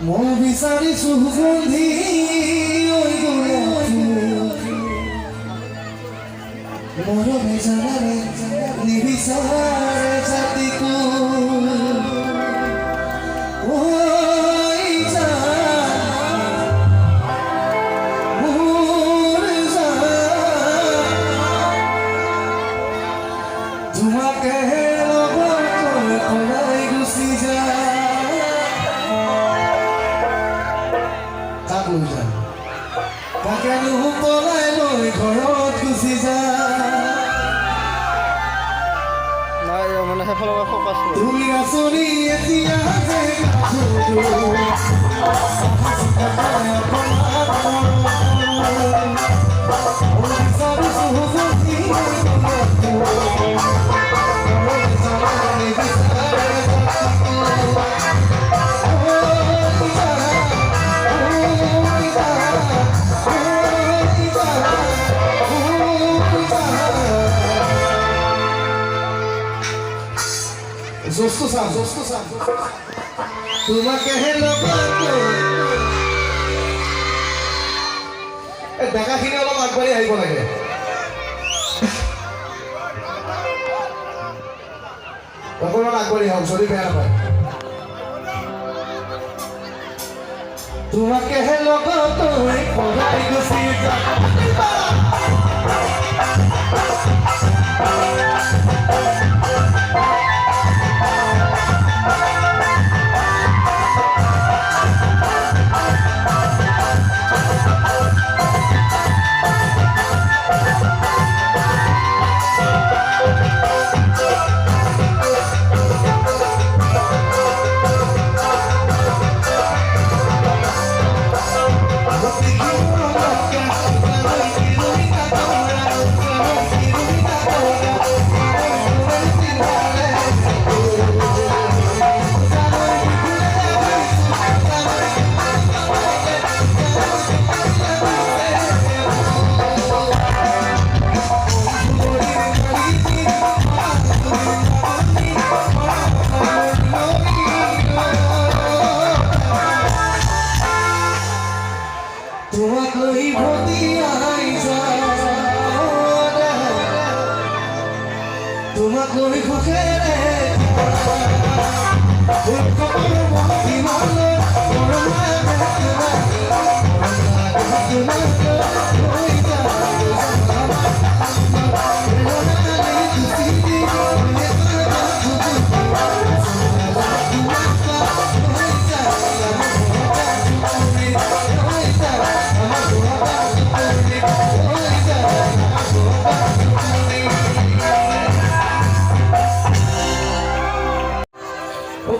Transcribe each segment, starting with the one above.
মই বিচাৰিছো সুগন্ধি মোৰ বেজাৰে নিবিচাৰে জাতিকো তোমাকে লগত গুচি যায় তাক লৈ যায় তাকেনো পলাই লৈ ঘৰত গুচি যায় মানে সেইফালৰ পৰা ফ'কাছ কৰোঁ তুমি আচৰি এতিয়া যে জোস্তো চাম তোমাকে ডেকাখিনি অলপ আগবাঢ়ি আহিব লাগে অকণমান আগবাঢ়ি হওক যদি বেয়া নাপায় তোমাকে লগত পলাই গুচি তোমাকে খুখেৰে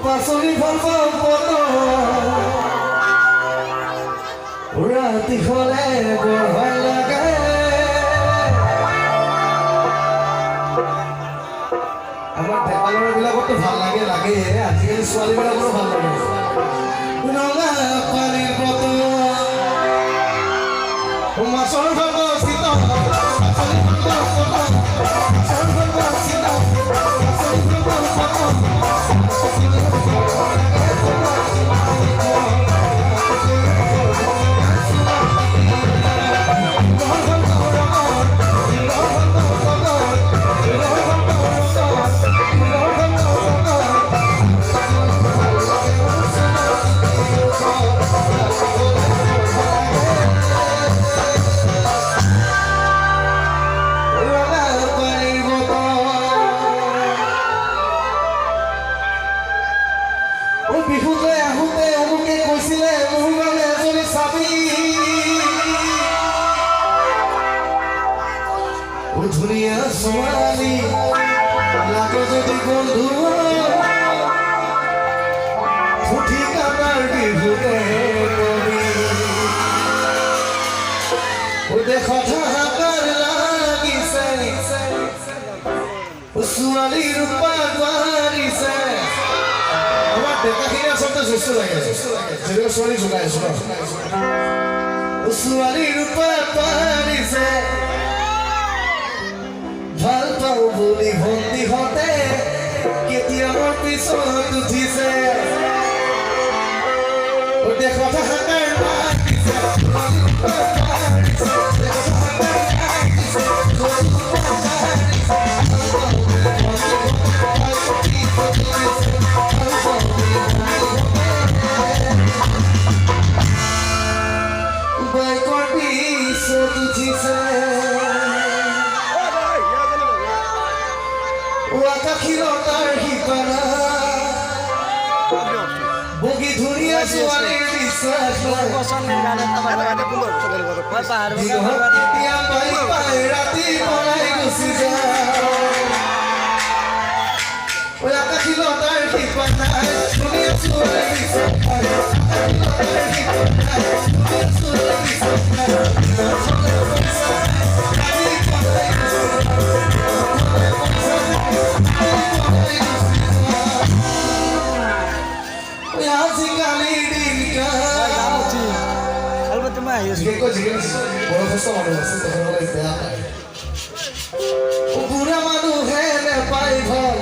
পাচলি ভাল ৰাতি হলে বৰ ভাল লাগে আমাৰ ডেকালৰ বিলাকতো ভাল লাগে আজিকালি ছোৱালীবিলাকৰো ভাল লাগে ৰঙা পানীৰ বটল মাছৰ ভাগ চিত বিহুতে আহোঁতে অমুকে কৈছিলে মোৰ বাবে এজনী চাবি ধুনীয়া ছোৱালী লাগে যদি বন্ধু ফুটি কাটাৰ বিহুতে দেখত হাকাৰ লাগিছে ছোৱালী ৰূপা পাৰিছে ডেকাখিনি আচলতে জোচটো লাগে যেনেকৈ ছোৱালী জোকাই আছো ছোৱালী ৰূপা পাৰিছে ভাল পাওঁ বুলি ভণ্টিহঁতে কেতিয়া মোৰ পিছত উঠিছে দেখতে হাতাৰ লাগিছে বাইকৰ পিছত উঠিছে আকাশীলতাৰ সিপাৰা বগী ধুনীয়া ছোৱালীৰ বিশ্বাস এতিয়া পাই পাই ৰাতি পলাই গুচি যায় আকাশীলতাৰ সিপাৰা ধুনীয়া ছোৱালীৰ বিশ্বাস আজিকালি দিনকা বুঢ়া মানুহে নেপায় ভাল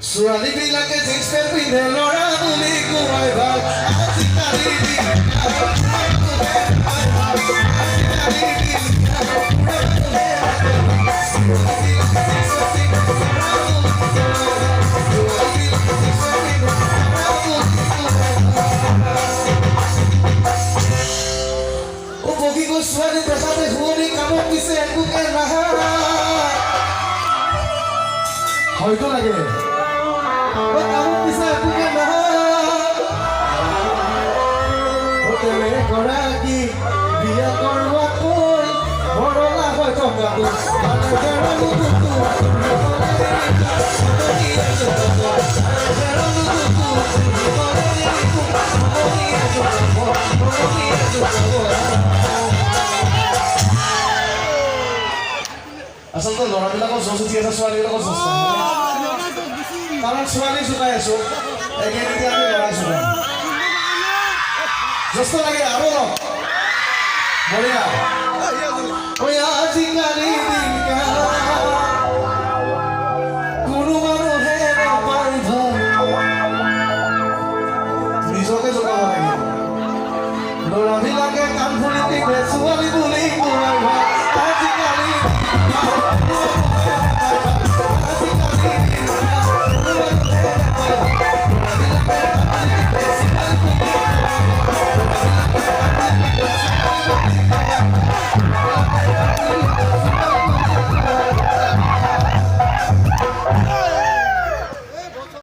ছোৱালী বিলাকে জিন্স পেণ্ট পিন্ধে ল'ৰা বুলি কোৱাই ভাল আজিকালি বগী গৈ ছোৱালী দেখাতে শুৱনি কামত পিছে একোকে নাহা হয়তো লাগে কামত পিছে একোকে নাহা গৰাকী বিয়া কৰোৱাকৈ ভৰলা হৈ থকাটো আচলতে ল'ৰাবিলাকৰ জজ উঠি আছে ছোৱালীবিলাকৰ জজ কাৰণ ছোৱালী চুকাই আছো একেদিনতে আমি ল'ৰা চুকাই জষ্ট লাগে আৰু বঢ়িয়া